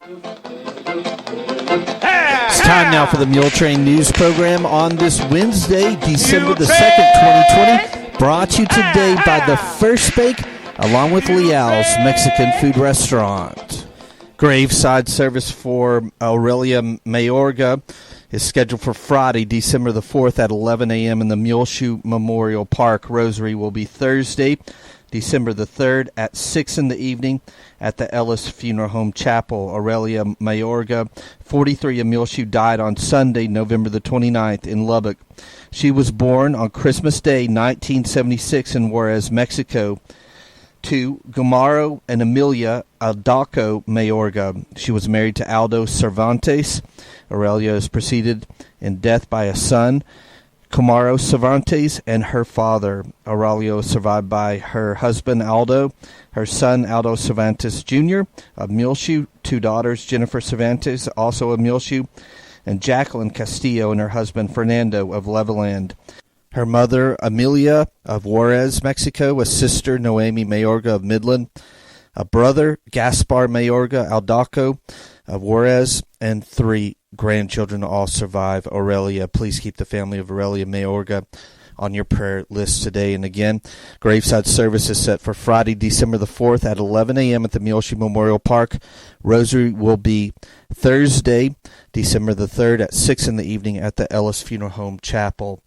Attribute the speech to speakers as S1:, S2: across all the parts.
S1: It's time now for the Muletrain News Program on this Wednesday, December the 2nd, 2020. Brought to you today by the First Bake, along with Leal's Mexican Food Restaurant. Graveside service for Aurelia Mayorga is scheduled for Friday, December the 4th at 11 a.m. in the Muleshoe Memorial Park. Rosary will be Thursday, December the 3rd at 6 in the evening at the Ellis Funeral Home Chapel. Aurelia Mayorga, 43 of Muleshoe, died on Sunday, November the 29th in Lubbock. She was born on Christmas Day, 1976 in Juarez, Mexico, to Gumaro and Emilia Aldaco Mayorga. She was married to Aldo Cervantes. Aurelia is preceded in death by a son, Gumaro Cervantes, and her father. Aurelia is survived by her husband Aldo, her son Aldo Cervantes Jr. of Muleshoe, two daughters, Jennifer Cervantes, also of Muleshoe, and Jacqueline Castillo, and her husband Fernando of Leveland. Her mother, Amelia of Juarez, Mexico, a sister, Noemi Mayorga of Midland, a brother, Gaspar Mayorga Aldaco of Juarez, and 3 grandchildren all survive Aurelia. Please keep the family of Aurelia Mayorga on your prayer list today. And again, Graveside service is set for Friday, December the 4th at 11 a.m. at the Muleshoe Memorial Park. Rosary will be Thursday, December the 3rd at 6 in the evening at the Ellis Funeral Home Chapel.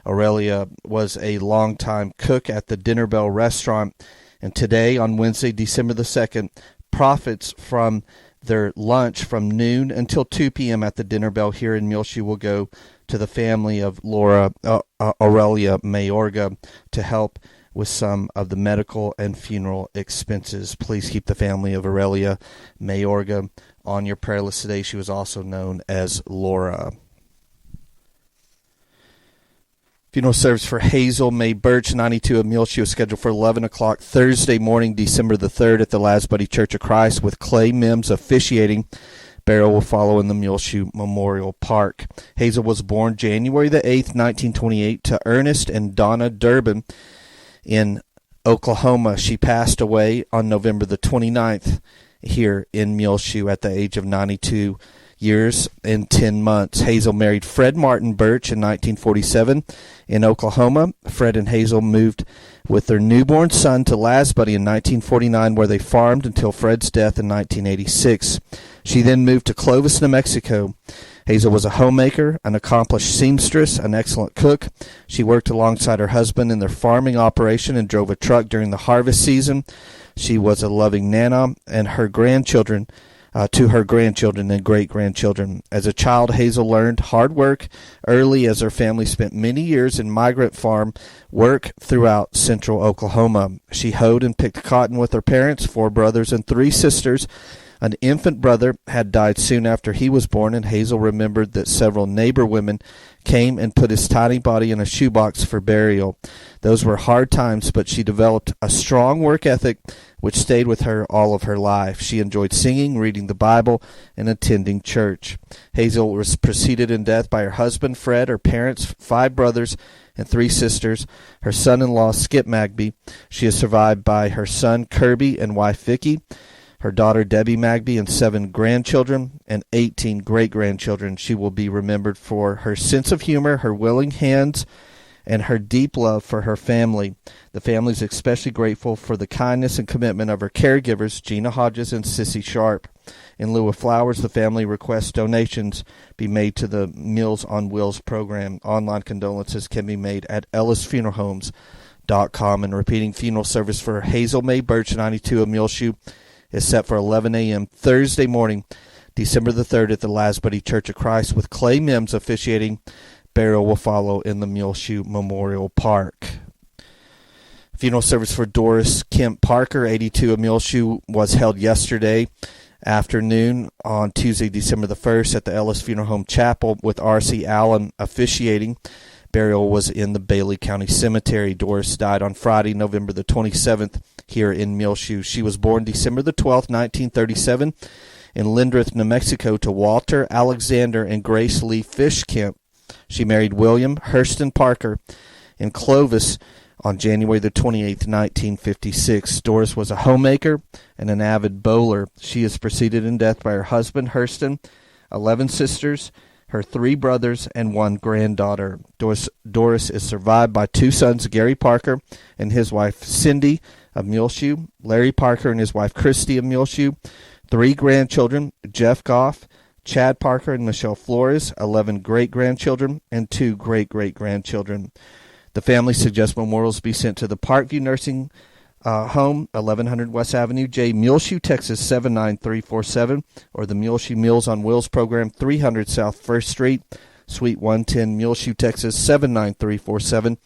S1: Aurelia was a longtime cook at the Dinner Bell restaurant, and today, on Wednesday, December the 2nd, profits from their lunch from noon until 2 p.m. at the Dinner Bell here in Muleshoe will go to the family of Aurelia Mayorga to help with some of the medical and funeral expenses. Please keep the family of Aurelia Mayorga on your prayer list today. She was also known as Laura. Funeral service for Hazel May Birch, 92 of Muleshoe, is scheduled for 11 o'clock Thursday morning, December the 3rd at the Lasbuddy Church of Christ, with Clay Mims officiating. Burial will follow in the Muleshoe Memorial Park. Hazel was born January the 8th, 1928, to Ernest and Donna Durbin in Oklahoma. She passed away on November the 29th here in Muleshoe at the age of 92 years and 10 months. Hazel married Fred Martin Birch in 1947 in Oklahoma. Fred and Hazel moved with their newborn son to Lasbuddy in 1949, where they farmed until Fred's death in 1986. She then moved to Clovis, New Mexico. Hazel was a homemaker, an accomplished seamstress, an excellent cook. She worked alongside her husband in their farming operation and drove a truck during the harvest season. She was a loving nana and her grandchildren to her grandchildren and great-grandchildren. As a child, Hazel learned hard work early as her family spent many years in migrant farm work throughout central Oklahoma. She hoed and picked cotton with her parents, 4 brothers and 3 sisters. An infant brother had died soon after he was born, and Hazel remembered that several neighbor women came and put his tiny body in a shoebox for burial. Those were hard times, but she developed a strong work ethic which stayed with her all of her life. She enjoyed singing, reading the Bible, and attending church. Hazel was preceded in death by her husband, Fred, her parents, 5 brothers, and 3 sisters, her son-in-law, Skip Magby. She is survived by her son, Kirby, and wife, Vicky, her daughter, Debbie Magby, and 7 grandchildren and 18 great-grandchildren. She will be remembered for her sense of humor, her willing hands, and her deep love for her family. The family is especially grateful for the kindness and commitment of her caregivers, Gina Hodges and Sissy Sharp. In lieu of flowers, the family requests donations be made to the Meals on Wheels program. Online condolences can be made at ellisfuneralhomes.com. And repeating, funeral service for Hazel May Birch, 92 of Muleshoe, is set for 11 a.m. Thursday morning, December the 3rd at the Lasbuddy Church of Christ, with Clay Mims officiating. Burial will follow in the Muleshoe Memorial Park. Funeral service for Doris Kemp Parker, 82 of Muleshoe, was held yesterday afternoon on Tuesday, December the 1st at the Ellis Funeral Home Chapel, with R.C. Allen officiating. Burial was in the Bailey County Cemetery. Doris died on Friday, November the 27th, here in Muleshoe. She was born December the 12th, 1937, in Lindrith, New Mexico, to Walter Alexander and Grace Lee Fish Kemp. She married William Hurston Parker in Clovis On January the 28th, 1956, Doris was a homemaker and an avid bowler. She is preceded in death by her husband, Hurston, 11 sisters, her 3 brothers, and 1 granddaughter. Doris is survived by 2 sons, Gary Parker and his wife, Cindy, of Muleshoe, Larry Parker and his wife, Christy, of Muleshoe, 3 grandchildren, Jeff Goff, Chad Parker, and Michelle Flores, 11 great-grandchildren, and 2 great-great-grandchildren. The family suggests memorials be sent to the Parkview Nursing Home, 1100 West Avenue J, Muleshoe, Texas, 79347, or the Muleshoe Meals on Wheels program, 300 South 1st Street, Suite 110, Muleshoe, Texas, 79347.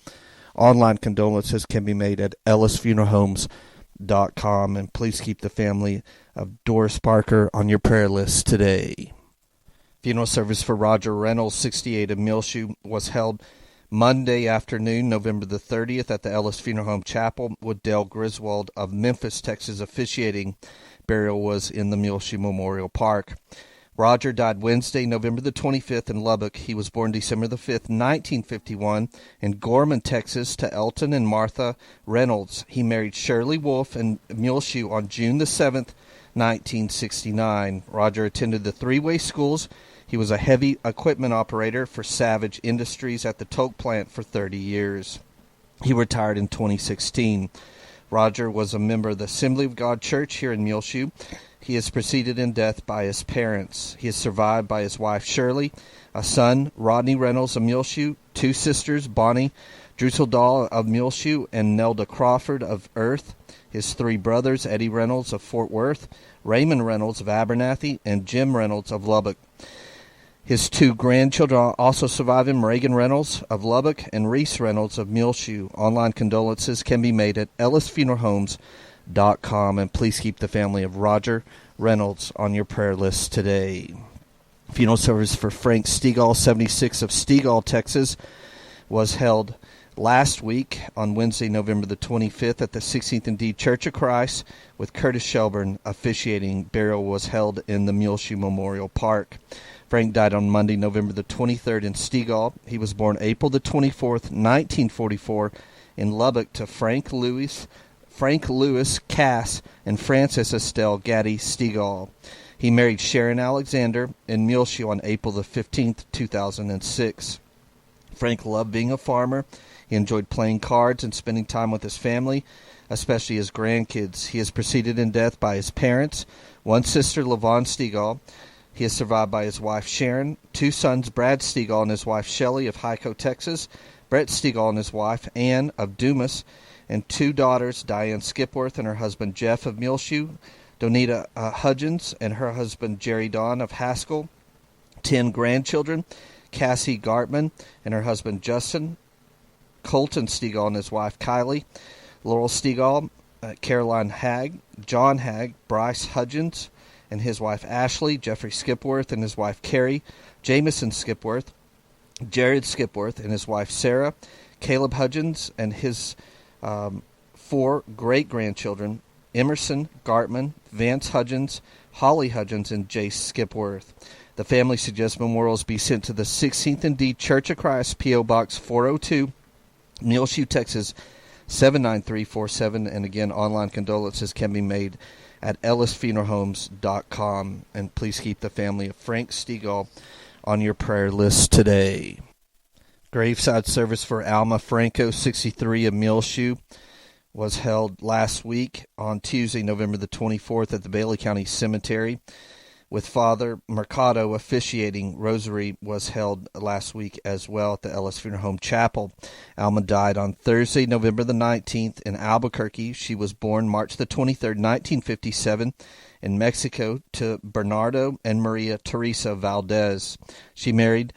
S1: Online condolences can be made at ellisfuneralhomes.com, and please keep the family of Doris Parker on your prayer list today. Funeral service for Roger Reynolds, 68, of Muleshoe, was held Monday afternoon, November the 30th, at the Ellis Funeral Home Chapel, with Dale Griswold of Memphis, Texas, officiating. Burial was in the Muleshoe Memorial Park. Roger died Wednesday, November the 25th, in Lubbock. He was born December the 5th, 1951, in Gorman, Texas, to Elton and Martha Reynolds. He married Shirley Wolfe in Muleshoe on June the 7th, 1969. Roger attended the three-way schools. He was a heavy equipment operator for Savage Industries at the Toke plant for 30 years. He retired in 2016. Roger was a member of the Assembly of God Church here in Muleshoe. He is preceded in death by his parents. He is survived by his wife Shirley, a son, Rodney Reynolds of Muleshoe, 2 sisters, Bonnie Drusseldahl of Muleshoe and Nelda Crawford of Earth, his 3 brothers, Eddie Reynolds of Fort Worth, Raymond Reynolds of Abernathy, and Jim Reynolds of Lubbock. His 2 grandchildren also survive him, Reagan Reynolds of Lubbock and Reese Reynolds of Muleshoe. Online condolences can be made at ellisfuneralhomes.com, and please keep the family of Roger Reynolds on your prayer list today. Funeral service for Frank Stegall, 76, of Stegall, Texas, was held last week on Wednesday, November the 25th, at the 16th and D Church of Christ, with Curtis Shelburne officiating. Burial was held in the Muleshoe Memorial Park. Frank died on Monday, November the 23rd, in Stegall. He was born April the 24th, 1944, in Lubbock, to Frank Lewis Cass and Frances Estelle Gaddy Stegall. He married Sharon Alexander in Muleshoe on April the 15th, 2006. Frank loved being a farmer. He enjoyed playing cards and spending time with his family, especially his grandkids. He is preceded in death by his parents, 1 sister, LaVon Stegall. He is survived by his wife Sharon, 2 sons, Brad Stegall and his wife Shelley of Hyco, Texas, Brett Stegall and his wife Ann of Dumas, and 2 daughters, Diane Skipworth and her husband Jeff of Muleshoe, Donita Hudgens and her husband Jerry Don of Haskell, 10 grandchildren, Cassie Gartman and her husband Justin, Colton Stegall and his wife Kylie, Laurel Stegall, Caroline Hagg, John Hagg, Bryce Hudgens and his wife Ashley, Jeffrey Skipworth and his wife Carrie, Jameson Skipworth, Jared Skipworth and his wife Sarah, Caleb Hudgens and his 4 great-grandchildren, Emerson Gartman, Vance Hudgens, Holly Hudgens, and Jace Skipworth. The family suggests memorials be sent to the 16th and D Church of Christ, P.O. Box 402, Muleshoe, Texas, 79347. And again, online condolences can be made at ellisfuneralhomes.com. And please keep the family of Frank Stegall on your prayer list today. Graveside service for Alma Franco, 63, of Muleshoe, was held last week on Tuesday, November the 24th, at the Bailey County Cemetery, with Father Mercado officiating. Rosary was held last week as well at the Ellis Funeral Home Chapel. Alma died on Thursday, November the 19th, in Albuquerque. She was born March the 23rd, 1957, in Mexico, to Bernardo and Maria Teresa Valdez. She married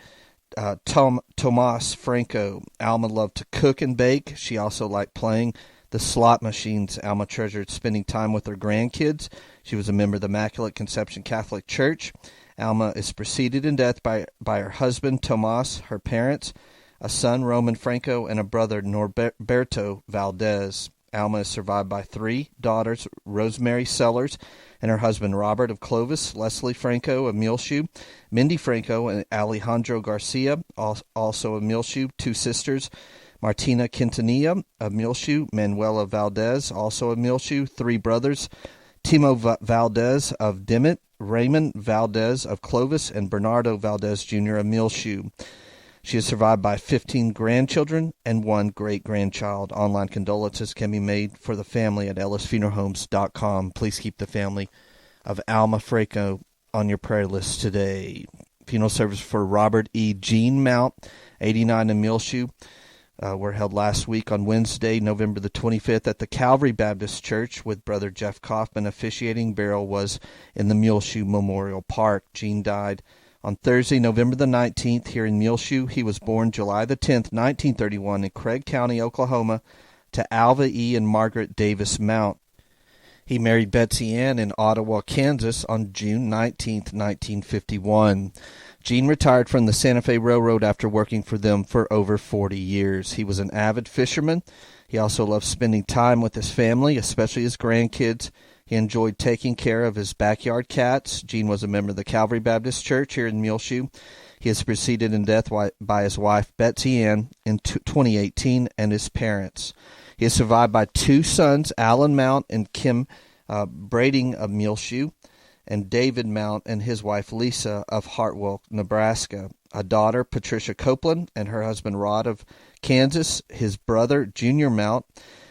S1: Tomas Franco. Alma loved to cook and bake. She also liked playing the slot machines. Alma treasured spending time with her grandkids. She was a member of the Immaculate Conception Catholic Church. Alma is preceded in death by her husband, Tomas, her parents, a son, Roman Franco, and a brother, Norberto Valdez. Alma is survived by 3 daughters, Rosemary Sellers and her husband, Robert of Clovis, Leslie Franco of Muleshoe, Mindy Franco and Alejandro Garcia, also of Muleshoe, 2 sisters, Martina Quintanilla of Muleshoe, Manuela Valdez, also of Muleshoe, 3 brothers, Timo Valdez of Dimmitt, Raymond Valdez of Clovis, and Bernardo Valdez Jr. of Muleshoe. She is survived by 15 grandchildren and 1 great-grandchild. Online condolences can be made for the family at ellisfuneralhomes.com. Please keep the family of Alma Franco on your prayer list today. Funeral service for Robert E. Jean Mount, 89 in Muleshoe, were held last week on Wednesday, November the 25th at the Calvary Baptist Church with Brother Jeff Kaufman officiating. Burial was in the Muleshoe Memorial Park. Jean died on Thursday, November the 19th, here in Muleshoe. He was born July the 10th, 1931, in Craig County, Oklahoma, to Alva E. and Margaret Davis Mount. He married Betsy Ann in Ottawa, Kansas, on June 19th, 1951. Gene retired from the Santa Fe Railroad after working for them for over 40 years. He was an avid fisherman. He also loved spending time with his family, especially his grandkids. He enjoyed taking care of his backyard cats. Gene was a member of the Calvary Baptist Church here in Muleshoe. He is preceded in death by his wife, Betsy Ann, in 2018, and his parents. He is survived by 2 sons, Alan Mount and Kim Brading of Muleshoe, and David Mount and his wife, Lisa, of Hartwell, Nebraska. A daughter, Patricia Copeland, and her husband, Rod, of Kansas. His brother, Junior Mount.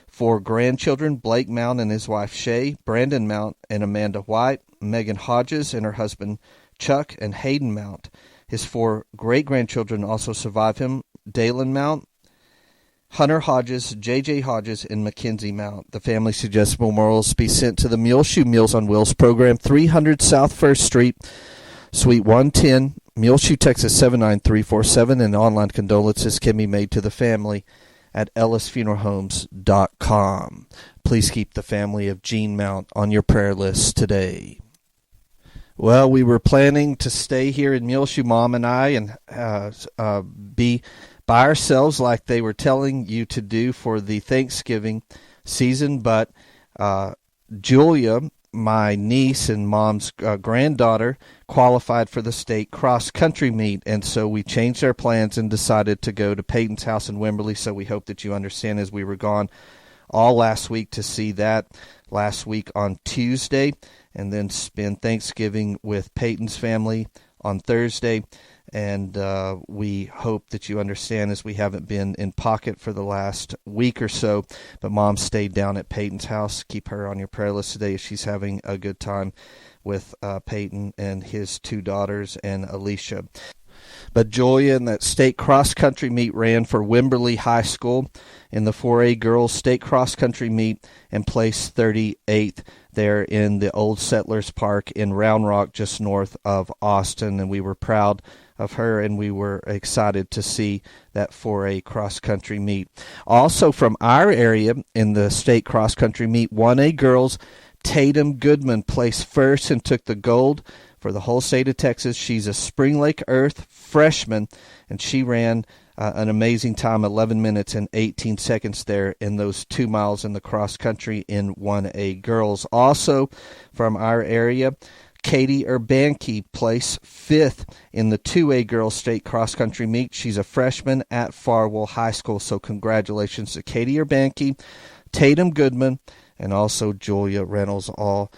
S1: 4 grandchildren, Blake Mount and his wife Shay, Brandon Mount and Amanda White, Megan Hodges and her husband Chuck, and Hayden Mount. His 4 great-grandchildren also survive him, Dalen Mount, Hunter Hodges, J.J. Hodges, and Mackenzie Mount. The family suggests memorials be sent to the Muleshoe Meals on Wheels program, 300 South 1st Street, Suite 110, Muleshoe, Texas 79347, and online condolences can be made to the family at ellisfuneralhomes.com. Please keep the family of Gene Mount on your prayer list today. Well, we were planning to stay here in Muleshoe, Mom and I, and be by ourselves like they were telling you to do for the Thanksgiving season, but Julia, my niece and Mom's granddaughter, qualified for the state cross-country meet, and so we changed our plans and decided to go to Peyton's house in Wimberley, so we hope that you understand, as we were gone all last week to see that last week on Tuesday, and then spend Thanksgiving with Peyton's family on Thursday. And we hope that you understand, as we haven't been in pocket for the last week or so, but Mom stayed down at Peyton's house. Keep her on your prayer list today. She's having a good time with Peyton and his 2 daughters and Alicia. But Julia in that state cross-country meet ran for Wimberley High School in the 4A girls state cross-country meet and placed 38th there in the Old Settlers Park in Round Rock, just north of Austin. And we were proud of her, and we were excited to see that 4A cross-country meet. Also from our area in the state cross-country meet, 1A girls, Tatum Goodman placed first and took the gold for the whole state of Texas. She's a Spring Lake Earth freshman, and she ran an amazing time, 11 minutes and 18 seconds there in those 2 miles in the cross-country in 1A girls. Also from our area, Katie Urbanke placed 5th in the 2A girls state cross-country meet. She's a freshman at Farwell High School, so congratulations to Katie Urbanke, Tatum Goodman, and also Julia Reynolds, all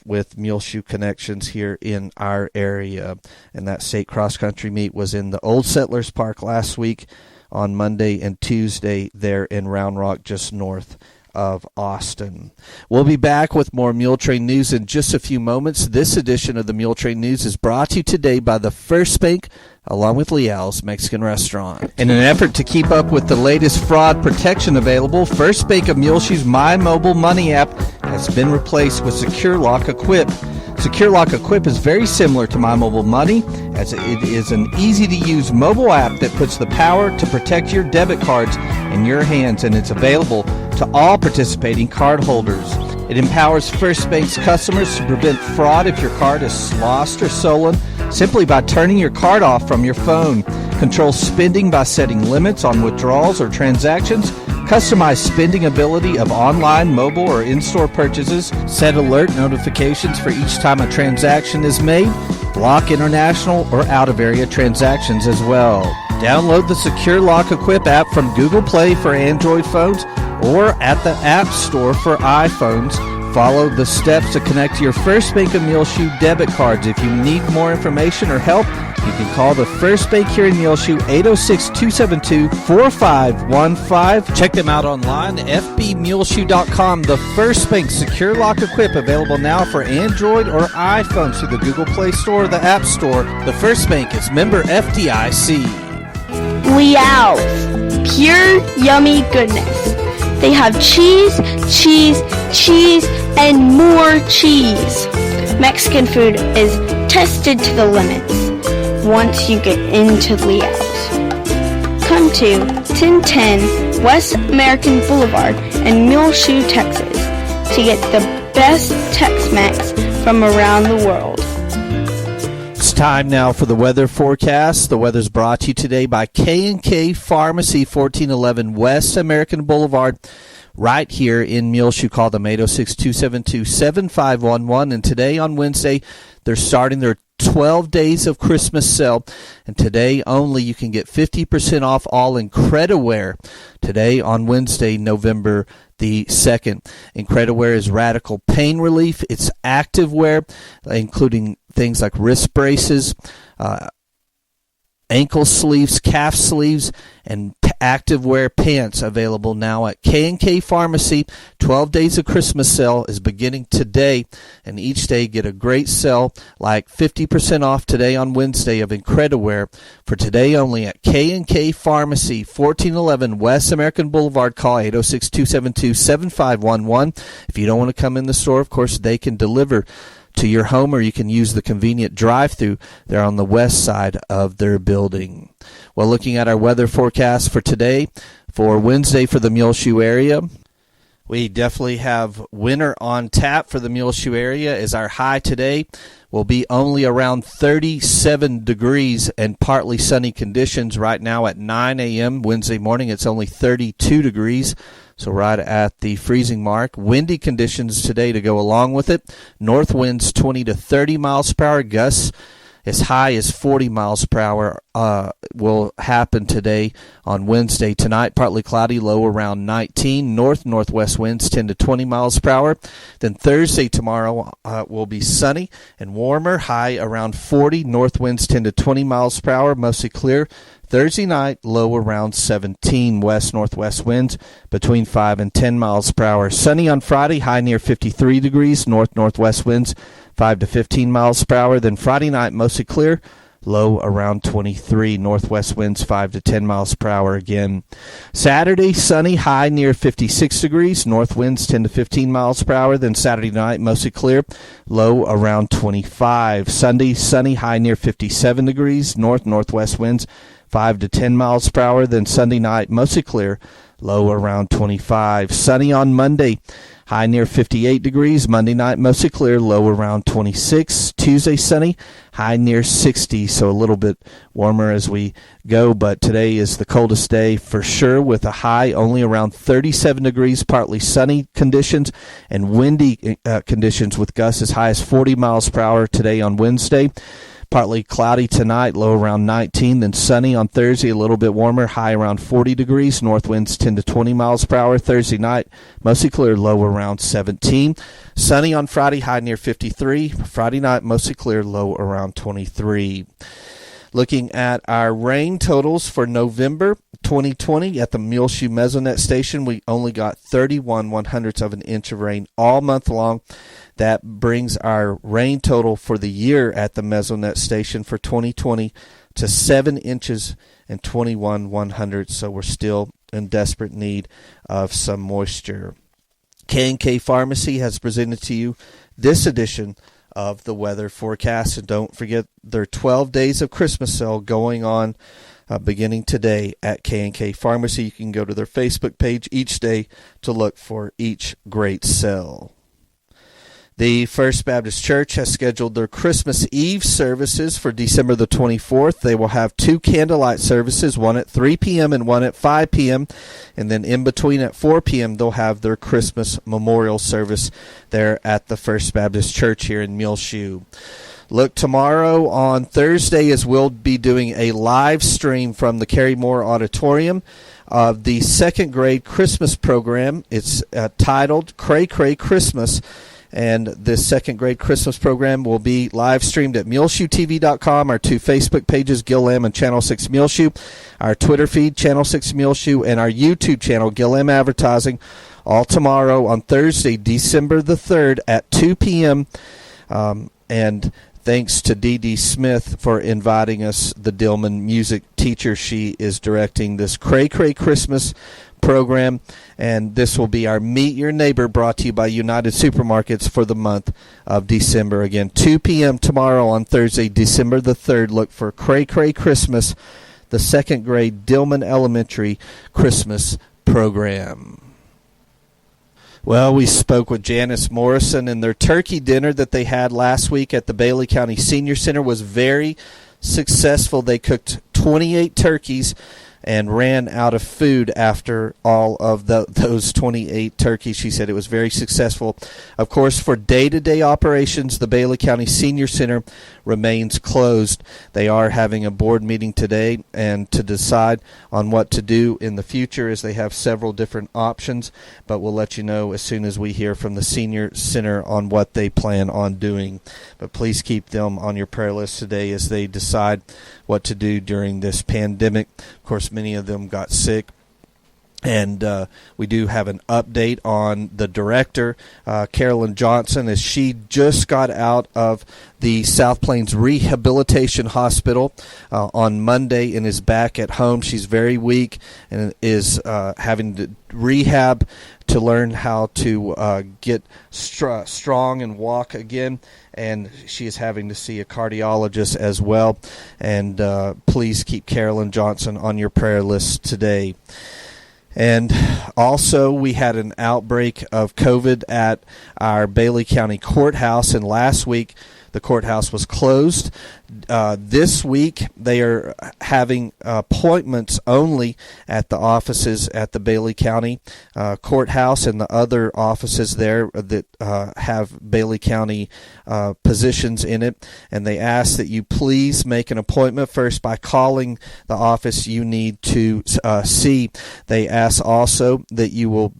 S1: with Muleshoe connections here in our area. And that state cross-country meet was in the Old Settlers Park last week on Monday and Tuesday there in Round Rock, just north of Austin. We'll be back with more Muletrain news in just a few moments. This edition of the Muletrain News is brought to you today by the First Bank, along with Leal's Mexican Restaurant. In an effort to keep up with the latest fraud protection available, First Bank of Muleshoe's My Mobile Money app has been replaced with Secure Lock Equip. Secure Lock Equip is very similar to My Mobile Money, as it is an easy-to-use mobile app that puts the power to protect your debit cards in your hands, and it's available to all participating card holders. It empowers First Bank's customers to prevent fraud if your card is lost or stolen simply by turning your card off from your phone. Control spending by setting limits on withdrawals or transactions. Customize spending ability of online, mobile, or in-store purchases. Set alert notifications for each time a transaction is made. Block international or out-of-area transactions as well. Download the Secure Lock Equip app from Google Play for Android phones or at the App Store for iPhones. Follow the steps to connect to your First Bank of Muleshoe debit cards. If you need more information or help, you can call the First Bank here in Muleshoe, 806-272-4515. Check them out online, fbmuleshoe.com. The First Bank Secure Lock Equip, available now for Android or iPhones through the Google Play Store or the App Store. The First Bank is member FDIC.
S2: Liao's, pure yummy goodness. They have cheese, cheese, cheese, and more cheese. Mexican food is tested to the limits once you get into Liao's. Come to 1010 West American Boulevard in Muleshoe, Texas to get the best Tex-Mex from around the world.
S1: It's time now for the weather forecast. The weather's brought to you today by K&K Pharmacy, 1411 West American Boulevard, right here in Muleshoe. Call them 806-272-7511. And today on Wednesday, they're starting their 12 days of Christmas sale. And today only you can get 50% off all Incrediwear. Today on Wednesday, November the 2nd. Incrediwear is radical pain relief. It's active wear, including things like wrist braces, ankle sleeves, calf sleeves, and active wear pants, available now at K&K Pharmacy. 12 days of Christmas sale is beginning today, and each day get a great sale like 50% off today on Wednesday of Incrediwear for today only at K&K Pharmacy, 1411 West American Boulevard. Call 806-272-7511. If you don't want to come in the store, of course, they can deliver to your home, or you can use the convenient drive-through there on the west side of their building. Well, looking at our weather forecast for today, for Wednesday for the Muleshoe area, we definitely have winter on tap for the Muleshoe area, as our high today will be only around 37 degrees and partly sunny conditions. Right now at 9 a.m. Wednesday morning, it's only 32 degrees. So right at the freezing mark. Windy conditions today to go along with it. North winds 20 to 30 miles per hour. Gusts as high as 40 miles per hour will happen today on Wednesday. Tonight, partly cloudy, low around 19. Northwest winds 10 to 20 miles per hour. Then Thursday, tomorrow, will be sunny and warmer, high around 40. North winds 10 to 20 miles per hour, mostly clear. Thursday night, low around 17. West-northwest winds between 5 and 10 miles per hour. Sunny on Friday, high near 53 degrees. North-northwest winds 5 to 15 miles per hour. Then Friday night, mostly clear, low around 23. Northwest winds 5 to 10 miles per hour again. Saturday, sunny, high near 56 degrees. North winds 10 to 15 miles per hour. Then Saturday night, mostly clear, low around 25. Sunday, sunny, high near 57 degrees. Northwest winds 5 to 10 miles per hour. Then Sunday night, mostly clear, low around 25. Sunny on Monday, high near 58 degrees. Monday night, mostly clear, low around 26. Tuesday, sunny, high near 60, so a little bit warmer as we go. But today is the coldest day for sure, with a high only around 37 degrees, partly sunny conditions and windy conditions with gusts as high as 40 miles per hour today on Wednesday. Partly cloudy tonight, low around 19. Then sunny on Thursday, a little bit warmer, high around 40 degrees. North winds 10 to 20 miles per hour. Thursday night, mostly clear, low around 17. Sunny on Friday, high near 53. Friday night, mostly clear, low around 23. Looking at our rain totals for November 2020 at the Muleshoe Mesonet station, we only got 31/100ths of an inch of rain all month long. That brings our rain total for the year at the Mesonet station for 2020 to 7 inches and 21/100ths. So we're still in desperate need of some moisture. K&K Pharmacy has presented to you this edition of the weather forecast. And don't forget their 12 days of Christmas sale going on beginning today at K&K Pharmacy. You can go to their Facebook page each day to look for each great sale. The First Baptist Church has scheduled their Christmas Eve services for December the 24th. They will have 2 candlelight services, one at 3 p.m. and one at 5 p.m. And then in between at 4 p.m., they'll have their Christmas memorial service there at the First Baptist Church here in Muleshoe. Look tomorrow on Thursday, as we'll be doing a live stream from the Carrie Moore Auditorium of the second grade Christmas program. It's titled Cray Cray Christmas, and this second grade Christmas program will be live streamed at muleshoetv.com, our two Facebook pages, Gil Lamb and Channel 6 Muleshoe, our Twitter feed, Channel 6 Muleshoe, and our YouTube channel, Gil Lamb Advertising, all tomorrow on Thursday, December the 3rd at 2 p.m., and thanks to Dee Dee Smith for inviting us, the Dillman music teacher. She is directing this Cray Cray Christmas program, and this will be our Meet Your Neighbor, brought to you by United Supermarkets for the month of December. Again, 2 p.m. tomorrow on Thursday, December the 3rd. Look for Cray Cray Christmas, the second grade Dillman Elementary Christmas program. Well, we spoke with Janice Morrison, and their turkey dinner that they had last week at the Bailey County Senior Center was very successful. They cooked 28 turkeys and ran out of food after all of those 28 turkeys. She said it was very successful. Of course, for day-to-day operations, the Bailey County Senior Center remains closed. They are having a board meeting today and to decide on what to do in the future, as they have several different options, but we'll let you know as soon as we hear from the Senior Center on what they plan on doing. But please keep them on your prayer list today as they decide what to do during this pandemic. Of course, many of them got sick. And we do have an update on the director, Carolyn Johnson, as she just got out of the South Plains Rehabilitation Hospital on Monday and is back at home. She's very weak and is having to rehab to learn how to get strong and walk again. And she is having to see a cardiologist as well. And please keep Carolyn Johnson on your prayer list today. And also, we had an outbreak of COVID at our Bailey County Courthouse, and last week the courthouse was closed. This week they are having appointments only at the offices at the Bailey County Courthouse and the other offices there that have Bailey County positions in it. And they ask that you please make an appointment first by calling the office you need to see. They ask also that you will,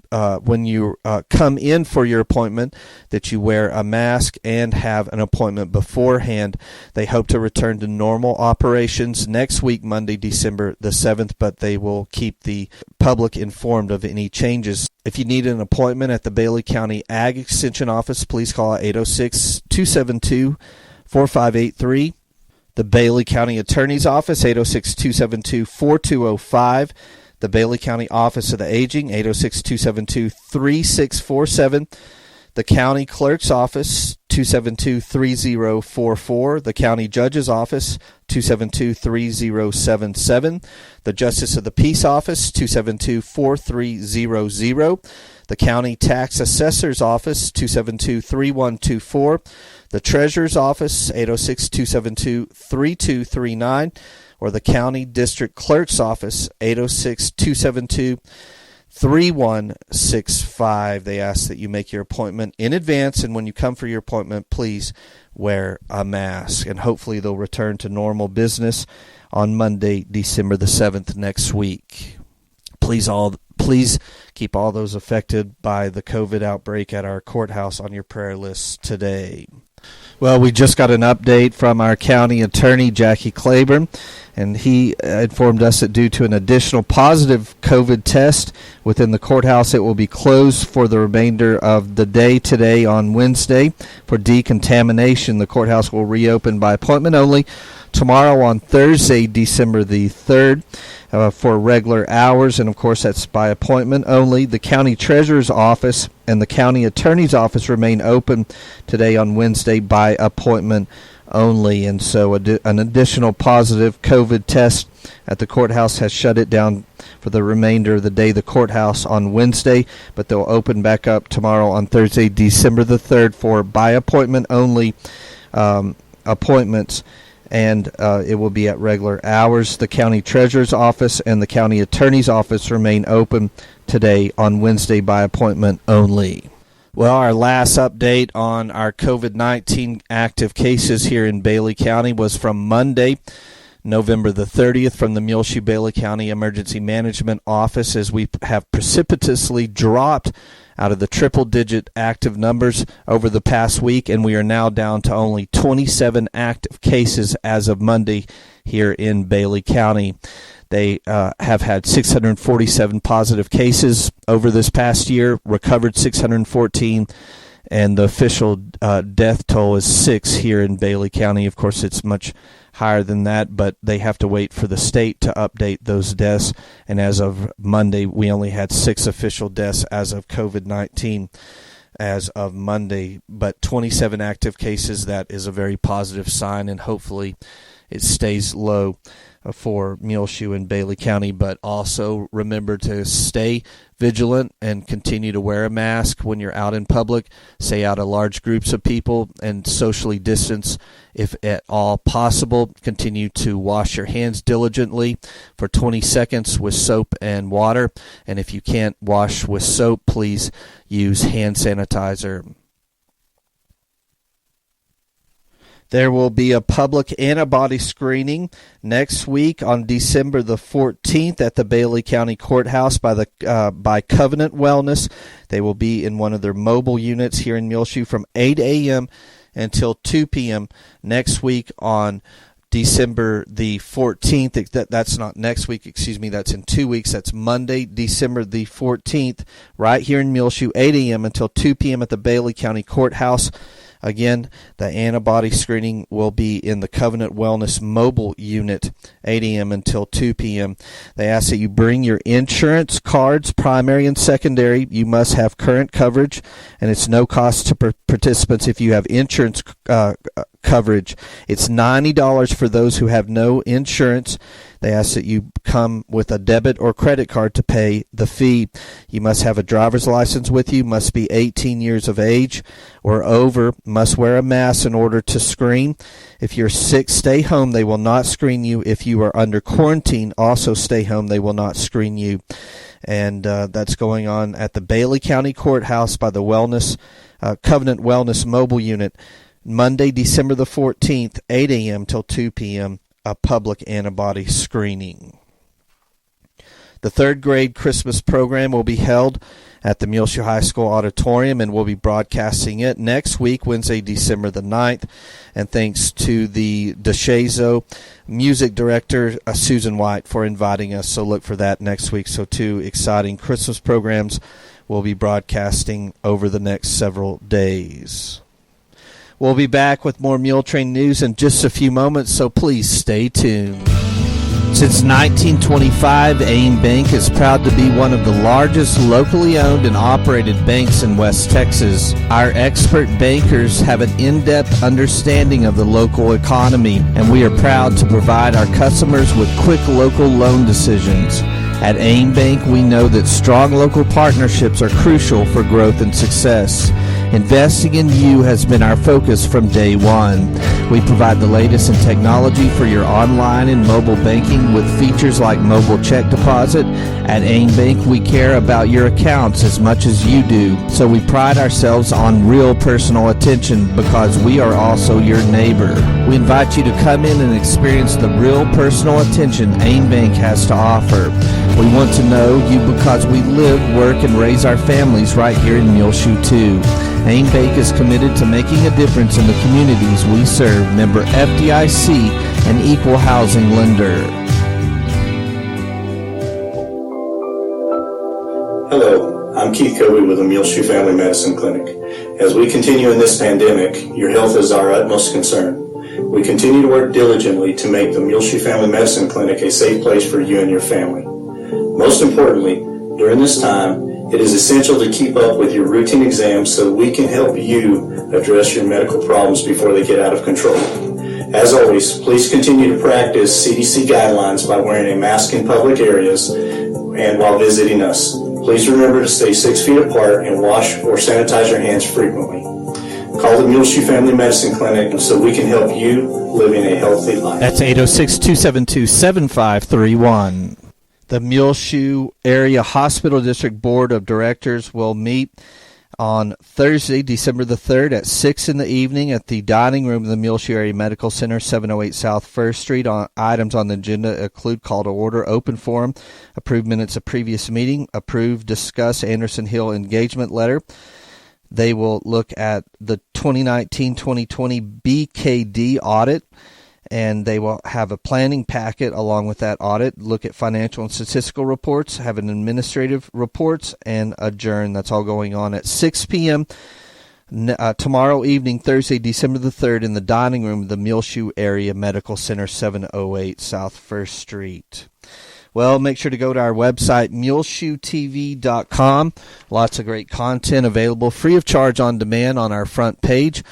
S1: when you come in for your appointment, that you wear a mask and have an appointment beforehand. They hope to return to normal operations next week, Monday, December the 7th, but they will keep the public informed of any changes. If you need an appointment at the Bailey County Ag Extension Office, please call 806-272-4583. The Bailey County Attorney's Office, 806-272-4205. The Bailey County Office of the Aging, 806-272-3647. The County Clerk's Office, 272-3044. The County Judge's Office, 272-3077. The Justice of the Peace Office, 272-4300. The County Tax Assessor's Office, 272-3124. The Treasurer's Office, 806-272-3239. Or the County District Clerk's Office, 806-272-3165. They ask that you make your appointment in advance, and when you come for your appointment, please wear a mask. And hopefully they'll return to normal business on Monday, December the 7th next week. Please keep all those affected by the COVID outbreak at our courthouse on your prayer list today. Well, we just got an update from our county attorney, Jackie Claiborne, and he informed us that due to an additional positive COVID test within the courthouse, it will be closed for the remainder of the day today on Wednesday for decontamination. The courthouse will reopen by appointment only tomorrow on Thursday, December the 3rd. For regular hours, and of course that's by appointment only. The County Treasurer's Office and the County Attorney's Office remain open today on Wednesday by appointment only, and so an additional positive COVID test at the courthouse has shut it down for the remainder of the day, the courthouse on Wednesday, but they'll open back up tomorrow on Thursday, December the 3rd for by appointment only appointments. And it will be at regular hours. The County Treasurer's Office and the County Attorney's Office remain open today on Wednesday by appointment only. Well, our last update on our COVID-19 active cases here in Bailey County was from Monday, November the 30th, from the Muleshoe Bailey County Emergency Management Office, as we have precipitously dropped out of the triple-digit active numbers over the past week, and we are now down to only 27 active cases as of Monday here in Bailey County. They have had 647 positive cases over this past year, recovered 614, and the official death toll is 6 here in Bailey County. Of course, it's much higher than that, but they have to wait for the state to update those deaths, and as of Monday, we only had 6 official deaths as of COVID-19 as of Monday, but 27 active cases. That is a very positive sign, and hopefully it stays low for Muleshoe and Bailey County. But also remember to stay vigilant and continue to wear a mask when you're out in public. Stay out of large groups of people and socially distance if at all possible. Continue to wash your hands diligently for 20 seconds with soap and water. And if you can't wash with soap, please use hand sanitizer. There will be a public antibody screening next week on December the 14th at the Bailey County Courthouse by Covenant Wellness. They will be in one of their mobile units here in Muleshoe from 8 a.m. until 2 p.m. next week on December the 14th. That's not next week, excuse me, that's in 2 weeks. That's Monday, December the 14th, right here in Muleshoe, 8 a.m. until 2 p.m. at the Bailey County Courthouse. Again, the antibody screening will be in the Covenant Wellness mobile unit, 8 a.m. until 2 p.m. They ask that you bring your insurance cards, primary and secondary. You must have current coverage, and it's no cost to participants if you have insurance coverage. It's $90 for those who have no insurance. They ask that you come with a debit or credit card to pay the fee. You must have a driver's license with you, must be 18 years of age or over, must wear a mask in order to screen. If you're sick, stay home. They will not screen you. If you are under quarantine, also stay home. They will not screen you. And that's going on at the Bailey County Courthouse by the Covenant Wellness mobile unit, Monday, December the 14th, 8 a.m. till 2 p.m., a public antibody screening. The third grade Christmas program will be held at the Muleshoe High School auditorium, and we'll be broadcasting it next week, Wednesday, December the 9th. And thanks to the DeShazo music director, Susan White, for inviting us. So look for that next week. So 2 exciting Christmas programs will be broadcasting over the next several days. We'll be back with more Muletrain news in just a few moments, so please stay tuned. Since 1925, AIM Bank is proud to be one of the largest locally owned and operated banks in West Texas. Our expert bankers have an in-depth understanding of the local economy, and we are proud to provide our customers with quick local loan decisions. At AIM Bank, we know that strong local partnerships are crucial for growth and success. Investing in you has been our focus from day one. We provide the latest in technology for your online and mobile banking with features like mobile check deposit. At AIM Bank, we care about your accounts as much as you do, so we pride ourselves on real personal attention because we are also your neighbor. We invite you to come in and experience the real personal attention AIM Bank has to offer. We want to know you because we live, work, and raise our families right here in Muleshoe too. AIM Bank is committed to making a difference in the communities we serve. Member FDIC, an equal housing lender.
S3: Hello, I'm Keith Coby with the Muleshoe Family Medicine Clinic. As we continue in this pandemic, your health is our utmost concern. We continue to work diligently to make the Muleshoe Family Medicine Clinic a safe place for you and your family. Most importantly, during this time, it is essential to keep up with your routine exams so we can help you address your medical problems before they get out of control. As always, please continue to practice CDC guidelines by wearing a mask in public areas and while visiting us. Please remember to stay 6 feet apart and wash or sanitize your hands frequently. Call the Muleshoe Family Medicine Clinic so we can help you living a healthy life.
S1: That's 806-272-7531. The Muleshoe Area Hospital District Board of Directors will meet On Thursday, December the 3rd at 6 in the evening at the dining room of the Muleshoe Area Medical Center, 708 South 1st Street. Items on the agenda include call to order, open forum, approved minutes of previous meeting, approved, discuss Anderson Hill engagement letter. They will look at the 2019-2020 BKD audit, and they will have a planning packet along with that audit, look at financial and statistical reports, have an administrative reports, and adjourn. That's all going on at 6 p.m. Tomorrow evening, Thursday, December the 3rd, in the dining room of the Muleshoe Area Medical Center, 708 South 1st Street. Well, make sure to go to our website, muleshoetv.com. Lots of great content available free of charge on demand on our front page,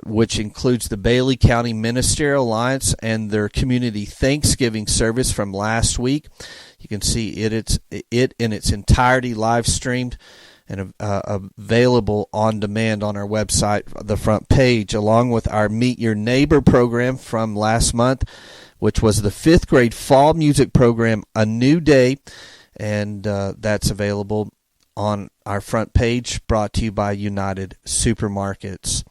S1: which includes the Bailey County Ministerial Alliance and their community Thanksgiving service from last week. You can see it in its entirety live streamed and available on demand on our website, the front page, along with our Meet Your Neighbor program from last month, which was the 5th grade fall music program, A New Day, and that's available on our front page, brought to you by United Supermarkets.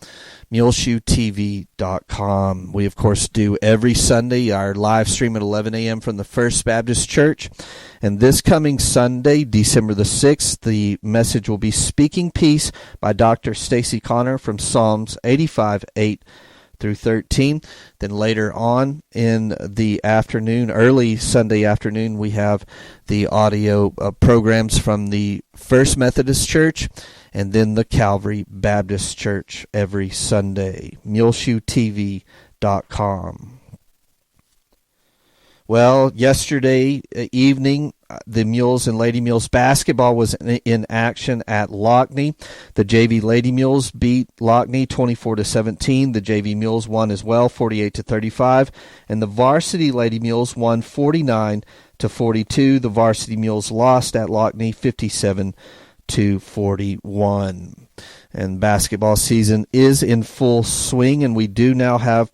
S1: MuleshoeTV.com. We, of course, do every Sunday our live stream at 11 a.m. from the First Baptist Church. And this coming Sunday, December the 6th, the message will be Speaking Peace by Dr. Stacy Connor from Psalms 85:8 through 13. Then later on in the afternoon, early Sunday afternoon, we have the audio programs from the First Methodist Church and then the Calvary Baptist Church every Sunday. MuleshoeTV.com. Well, yesterday evening, the Mules and Lady Mules basketball was in action at Lockney. The JV Lady Mules beat Lockney 24-17. The JV Mules won as well, 48-35, and the Varsity Lady Mules won 49-42. The Varsity Mules lost at Lockney 57-41. And basketball season is in full swing, and we do now have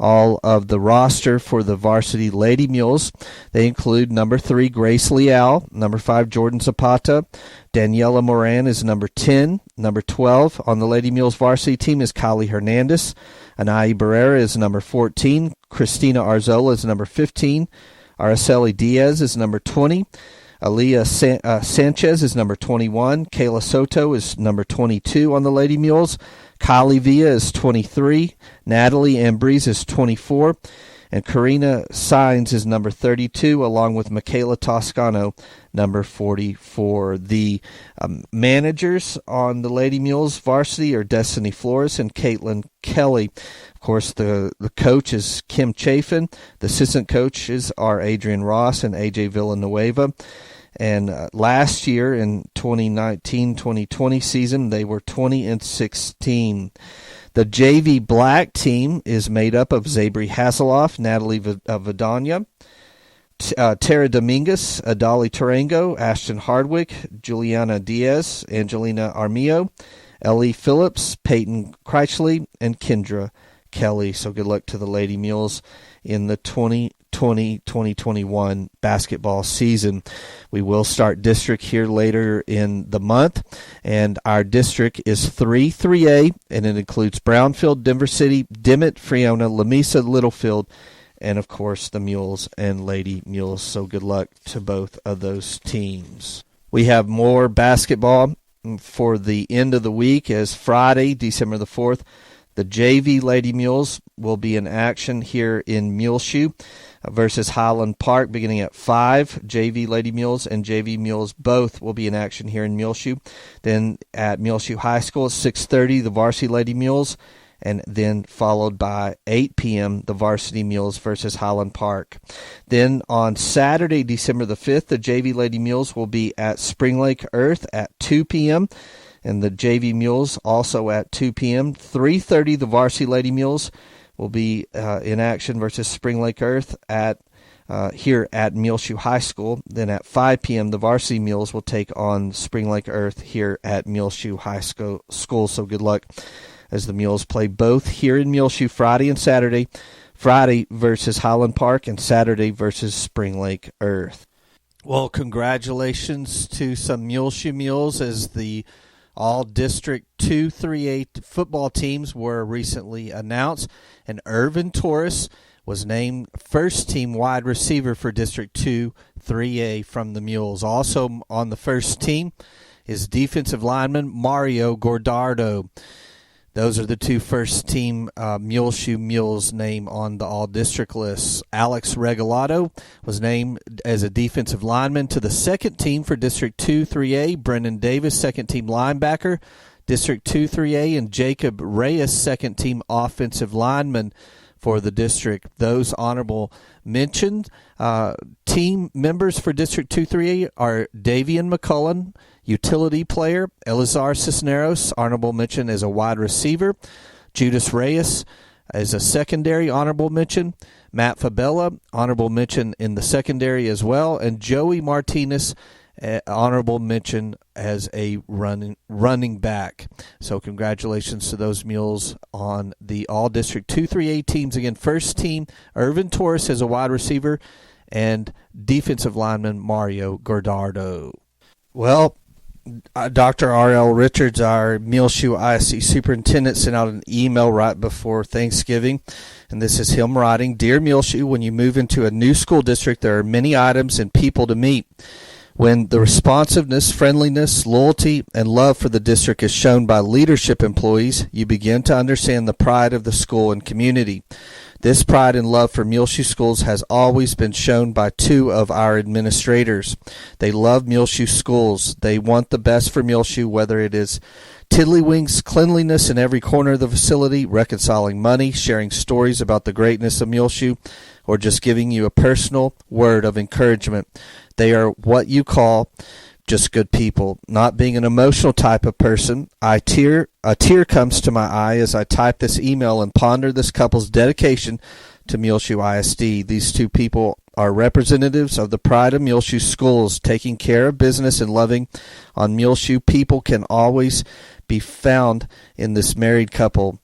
S1: all of the roster for the Varsity Lady Mules. They include number 3, Grace Leal, number 5, Jordan Zapata. Daniela Moran is number 10. Number 12 on the Lady Mules varsity team is Kylie Hernandez. Anai Barrera is number 14. Christina Arzola is number 15. Araceli Diaz is number 20. Aaliyah Sanchez is number 21. Kayla Soto is number 22 on the Lady Mules. Kylie Villa is 23. Natalie Ambrose is 24. And Karina Sines is number 32, along with Michaela Toscano, number 44. The managers on the Lady Mules varsity are Destiny Flores and Caitlin Kelly. Of course, the coach is Kim Chafin. The assistant coaches are Adrian Ross and AJ Villanueva. And last year in 2019-2020 season, they were 20-16. The JV Black team is made up of Zabri Hasselhoff, Natalie Vidania, Tara Dominguez, Adali Tarango, Ashton Hardwick, Juliana Diaz, Angelina Armillo, Ellie Phillips, Peyton Kreichley, and Kendra Kelly. So good luck to the Lady Mules in the 2020-2021 basketball season. We will start district here later in the month, and our district is 3A, and it includes Brownfield, Denver City, Dimmitt, Freona, Lamesa, Littlefield, and of course the Mules and Lady Mules. So good luck to both of those teams. We have more basketball for the end of the week, as Friday, December the 4th, the JV Lady Mules will be in action here in Muleshoe versus Highland Park beginning at 5. JV Lady Mules and JV Mules both will be in action here in Muleshoe. Then at Muleshoe High School at 6:30, the Varsity Lady Mules, and then followed by 8 p.m., the Varsity Mules versus Highland Park. Then on Saturday, December the 5th, the JV Lady Mules will be at Spring Lake Earth at 2 p.m., and the JV Mules also at 2 p.m. 3:30, the Varsity Lady Mules will be in action versus Spring Lake Earth at here at Muleshoe High School. Then at 5 p.m., the Varsity Mules will take on Spring Lake Earth here at Muleshoe High School. So good luck as the Mules play both here in Muleshoe Friday and Saturday. Friday versus Highland Park and Saturday versus Spring Lake Earth. Well, congratulations to some Muleshoe Mules as the All District 2, 3A football teams were recently announced, and Irvin Torres was named first-team wide receiver for District 2, 3A from the Mules. Also on the first team is defensive lineman Mario Gordardo. Those are the two first-team Muleshoe Mules named on the all-district list. Alex Regalado was named as a defensive lineman to the second team for District 2, 3A. Brendan Davis, second-team linebacker, District 2, 3A. And Jacob Reyes, second-team offensive lineman for the district. Those honorable mentioned team members for District 2, 3A are Davian McCullen, utility player; Elazar Cisneros, honorable mention as a wide receiver; Judas Reyes as a secondary, honorable mention; Matt Fabella, honorable mention in the secondary as well; and Joey Martinez, honorable mention as a running back. So congratulations to those Mules on the all-district 2, 3A teams. Again, first team, Irvin Torres as a wide receiver, and defensive lineman Mario Gordardo. Well, Dr. R.L. Richards, our Muleshoe ISD superintendent, sent out an email right before Thanksgiving, and this is him writing: "Dear Muleshoe, when you move into a new school district, there are many items and people to meet. When the responsiveness, friendliness, loyalty, and love for the district is shown by leadership employees, you begin to understand the pride of the school and community. This pride and love for Muleshoe schools has always been shown by two of our administrators. They love Muleshoe schools. They want the best for Muleshoe, whether it is tiddlywinks, cleanliness in every corner of the facility, reconciling money, sharing stories about the greatness of Muleshoe, or just giving you a personal word of encouragement. They are what you call just good people. Not being an emotional type of person, a tear comes to my eye as I type this email and ponder this couple's dedication to Muleshoe ISD. These two people are representatives of the pride of Muleshoe schools. Taking care of business and loving on Muleshoe people can always be found in this married couple.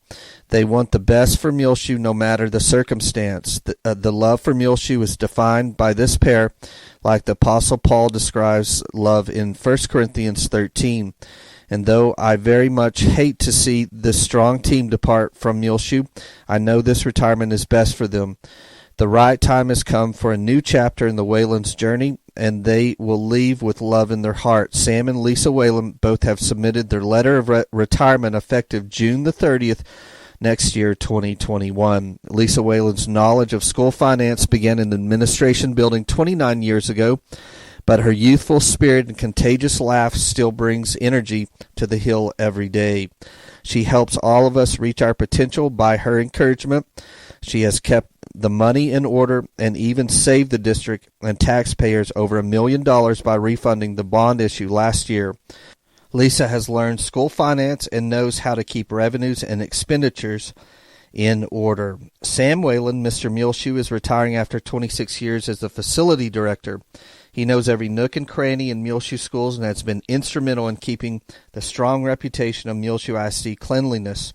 S1: They want the best for Muleshoe no matter the circumstance. The love for Muleshoe is defined by this pair, like the Apostle Paul describes love in 1 Corinthians 13. And though I very much hate to see this strong team depart from Muleshoe, I know this retirement is best for them. The right time has come for a new chapter in the Whalen's journey, and they will leave with love in their heart. Sam and Lisa Whalen both have submitted their letter of retirement effective June the 30th, next year, 2021. Lisa Whalen's knowledge of school finance began in the administration building 29 years ago, but her youthful spirit and contagious laugh still brings energy to the Hill every day. She helps all of us reach our potential by her encouragement. She has kept the money in order and even saved the district and taxpayers over $1 million by refunding the bond issue last year. Lisa has learned school finance and knows how to keep revenues and expenditures in order. Sam Whalen, Mr. Muleshoe, is retiring after 26 years as the facility director. He knows every nook and cranny in Muleshoe schools and has been instrumental in keeping the strong reputation of Muleshoe ISD cleanliness.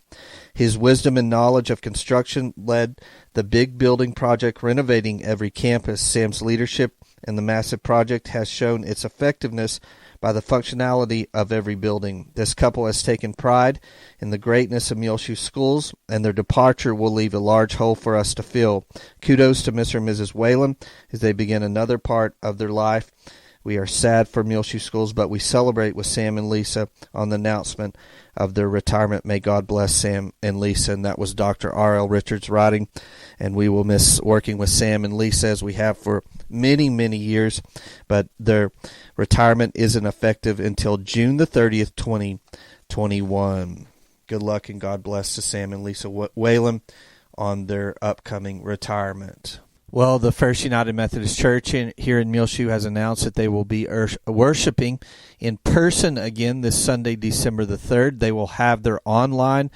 S1: His wisdom and knowledge of construction led the big building project renovating every campus. Sam's leadership in the massive project has shown its effectiveness by the functionality of every building. This couple has taken pride in the greatness of Muleshoe schools, and their departure will leave a large hole for us to fill. Kudos to Mr. and Mrs. Whalen as they begin another part of their life. We are sad for Muleshoe schools, but we celebrate with Sam and Lisa on the announcement of their retirement. May God bless Sam and Lisa. And that was Dr. R.L. Richards writing. And we will miss working with Sam and Lisa as we have for many, many years. But their retirement isn't effective until June the 30th, 2021. Good luck and God bless to Sam and Lisa Whalen on their upcoming retirement. Well, the First United Methodist Church here in Muleshoe has announced that they will be worshiping in person again this Sunday, December the 3rd. They will have their online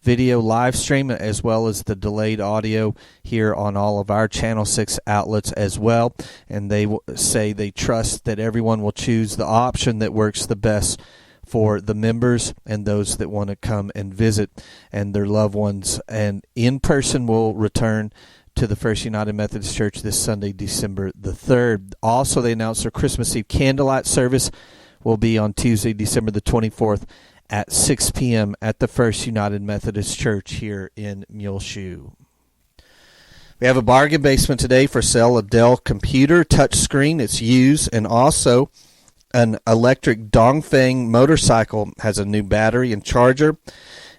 S1: video live stream as well as the delayed audio here on all of our Channel 6 outlets as well. And they say they trust that everyone will choose the option that works the best for the members and those that want to come and visit and their loved ones. And in person will return to the First United Methodist Church this Sunday, December the 3rd. Also, they announced their Christmas Eve Candlelight service will be on Tuesday, December the 24th at 6 p.m. at the First United Methodist Church here in Muleshoe. We have a bargain basement today for sale, a Dell computer touchscreen. It's used, and also an electric Dongfeng motorcycle has a new battery and charger,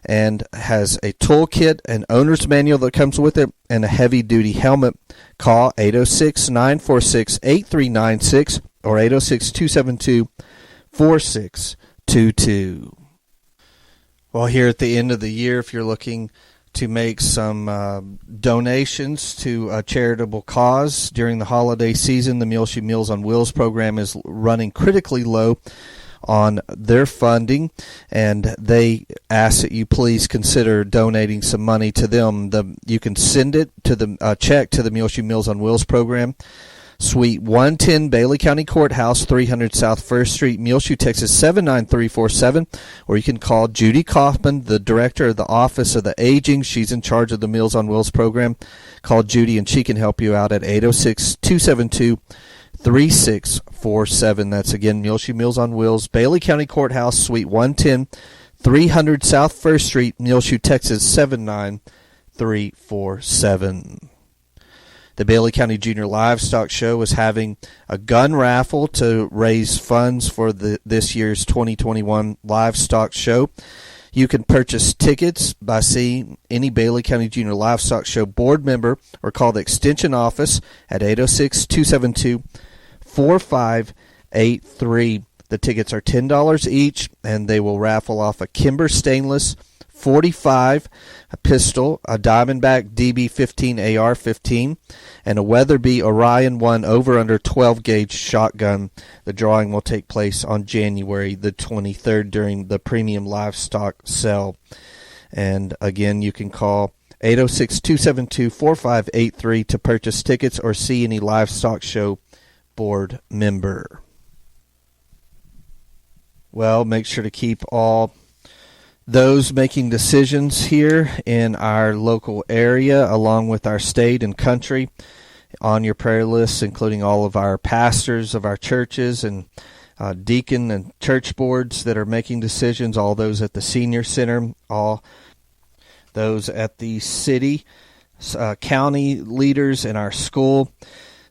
S1: and has a toolkit, an owner's manual that comes with it, and a heavy-duty helmet. Call 806-946-8396 or 806-272-4622. Well, here at the end of the year, if you're looking to make some donations to a charitable cause during the holiday season, the Muleshoe Meals on Wheels program is running critically low on their funding, and they ask that you please consider donating some money to them. You can send it to the check to the Muleshoe Meals on Wheels program, Suite 110, Bailey County Courthouse, 300 South 1st Street, Muleshoe, Texas 79347, or you can call Judy Kaufman, the director of the Office of the Aging. She's in charge of the Meals on Wheels program. Call Judy and she can help you out at 806-272-3647. That's again Muleshoe Meals on Wheels, Bailey County Courthouse, Suite 110, 300 South 1st Street, Muleshoe, Texas 79347. The Bailey County Junior Livestock Show is having a gun raffle to raise funds for this year's 2021 Livestock Show. You can purchase tickets by seeing any Bailey County Junior Livestock Show board member or call the Extension office at 806-272-4583. The tickets are $10 each, and they will raffle off a Kimber Stainless .45, a pistol, a Diamondback DB15 AR-15, and a Weatherby Orion 1 over-under 12-gauge shotgun. The drawing will take place on January the 23rd during the premium livestock sale. And again, you can call 806-272-4583 to purchase tickets or see any livestock show board member. Well, make sure to keep all those making decisions here in our local area, along with our state and country, on your prayer lists, including all of our pastors of our churches and deacon and church boards that are making decisions, all those at the senior center, all those at the city, county leaders in our school,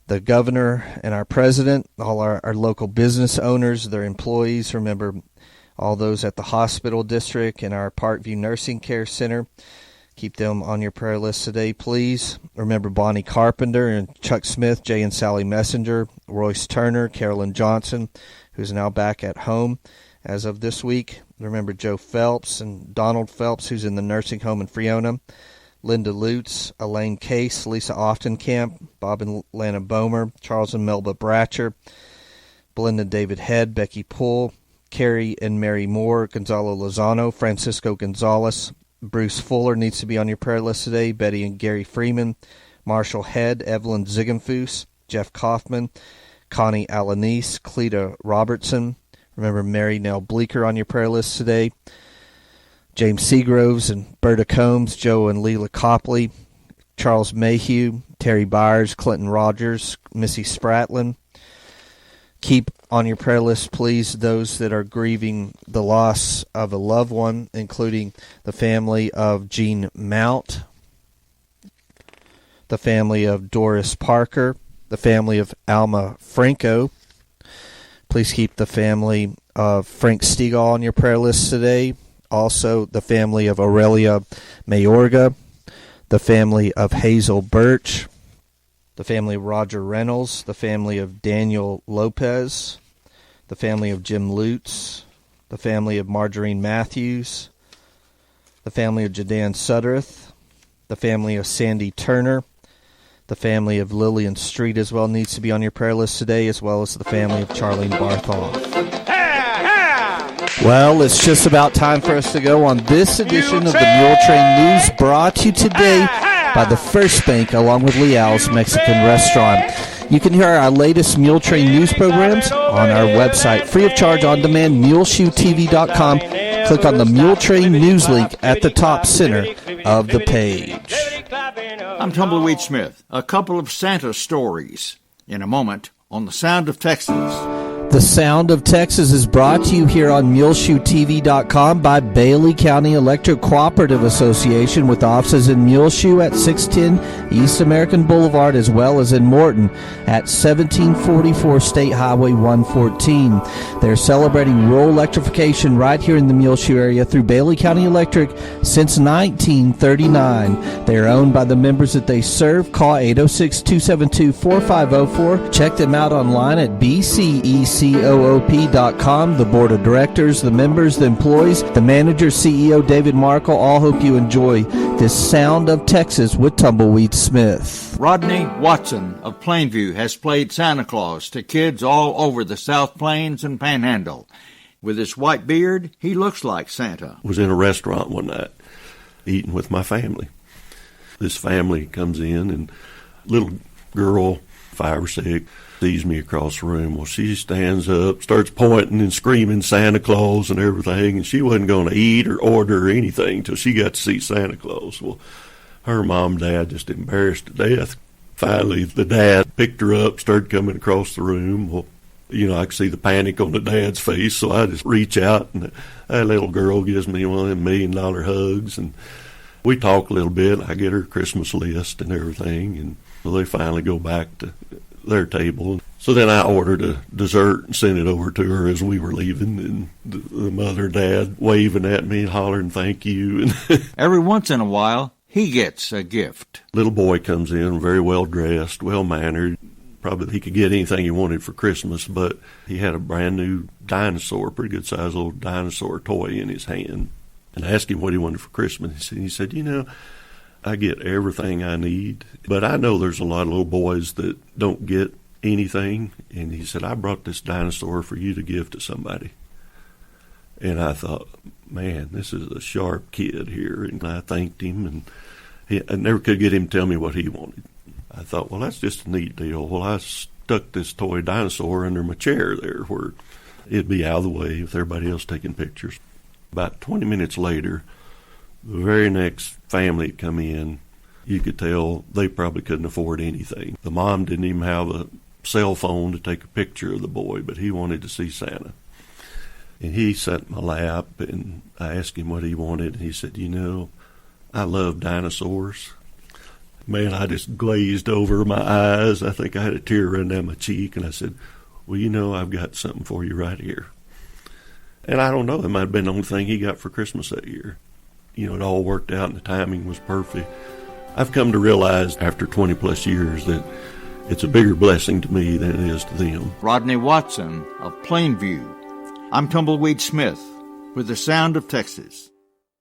S1: the governor and our president, all our local business owners, their employees. Remember, all those at the hospital district and our Parkview Nursing Care Center. Keep them on your prayer list today, please. Remember Bonnie Carpenter and Chuck Smith, Jay and Sally Messenger, Royce Turner, Carolyn Johnson, who's now back at home as of this week. Remember Joe Phelps and Donald Phelps, who's in the nursing home in Freona. Linda Lutz, Elaine Case, Lisa Oftenkamp, Bob and Lana Bomer, Charles and Melba Bratcher, Belinda David Head, Becky Poole, Carrie and Mary Moore, Gonzalo Lozano, Francisco Gonzalez, Bruce Fuller needs to be on your prayer list today, Betty and Gary Freeman, Marshall Head, Evelyn Ziegenfuss, Jeff Kaufman, Connie Alanis, Cleta Robertson. Remember Mary Nell Bleeker on your prayer list today, James Seagroves and Berta Combs, Joe and Leela Copley, Charles Mayhew, Terry Byers, Clinton Rogers, Missy Spratlin. Keep on your prayer list, please, those that are grieving the loss of a loved one, including the family of Jean Mount, the family of Doris Parker, the family of Alma Franco. Please keep the family of Frank Stegall on your prayer list today. Also, the family of Aurelia Mayorga, the family of Hazel Birch, the family of Roger Reynolds, the family of Daniel Lopez, the family of Jim Lutz, the family of Margarine Matthews, the family of Jadan Sudderth, the family of Sandy Turner, the family of Lillian Street as well needs to be on your prayer list today, as well as the family of Charlene Barthoff. Well, it's just about time for us to go on this edition of the Muletrain News, brought to you today by the First Bank, along with Leal's Mexican Restaurant. You can hear our latest Muletrain news programs on our website, free of charge, on demand, muleshoetv.com. Click on the Muletrain news link at the top center of the page.
S4: I'm Tumbleweed Smith. A couple of Santa stories in a moment on the Sound of Texas.
S1: The Sound of Texas is brought to you here on MuleshoeTV.com by Bailey County Electric Cooperative Association, with offices in Muleshoe at 610 East American Boulevard, as well as in Morton at 1744 State Highway 114. They're celebrating rural electrification right here in the Muleshoe area through Bailey County Electric since 1939. They're owned by the members that they serve. Call 806-272-4504. Check them out online at BCECOOP.com. The board of directors, the members, the employees, the manager, CEO David Markle, all hope you enjoy this Sound of Texas with Tumbleweed Smith.
S4: Rodney Watson of Plainview has played Santa Claus to kids all over the South Plains and Panhandle. With his white beard, he looks like Santa.
S5: I was in a restaurant one night eating with my family. This family comes in, and little girl, 5 or 6, sees me across the room. Well, she stands up, starts pointing and screaming Santa Claus and everything, and she wasn't going to eat or order or anything till she got to see Santa Claus. Well, her mom and dad just embarrassed to death. Finally, the dad picked her up, started coming across the room. Well, I could see the panic on the dad's face, so I just reach out, and that little girl gives me one of them $1 million hugs, and we talk a little bit. I get her Christmas list and everything, and so they finally go back to their table. So then I ordered a dessert and sent it over to her as we were leaving, and the mother and dad waving at me and hollering thank you. And
S4: Every once in a while, he gets a gift.
S5: Little boy comes in, very well dressed, well mannered. Probably he could get anything he wanted for Christmas, but he had a brand new dinosaur, pretty good sized little dinosaur toy in his hand. And I asked him what he wanted for Christmas. He said, I get everything I need, but I know there's a lot of little boys that don't get anything. And he said, I brought this dinosaur for you to give to somebody. And I thought, man, this is a sharp kid here. And I thanked him, and I never could get him to tell me what he wanted. I thought, well, that's just a neat deal. Well, I stuck this toy dinosaur under my chair there where it'd be out of the way with everybody else taking pictures. About 20 minutes later, the very next family that come in, you could tell they probably couldn't afford anything. The mom didn't even have a cell phone to take a picture of the boy, but he wanted to see Santa. And he sat in my lap, and I asked him what he wanted, and he said, I love dinosaurs. Man, I just glazed over my eyes. I think I had a tear run down my cheek, and I said, well, I've got something for you right here. And I don't know, it might have been the only thing he got for Christmas that year. It all worked out and the timing was perfect. I've come to realize after 20 plus years that it's a bigger blessing to me than it is to them.
S4: Rodney Watson of Plainview. I'm Tumbleweed Smith with the Sound of Texas.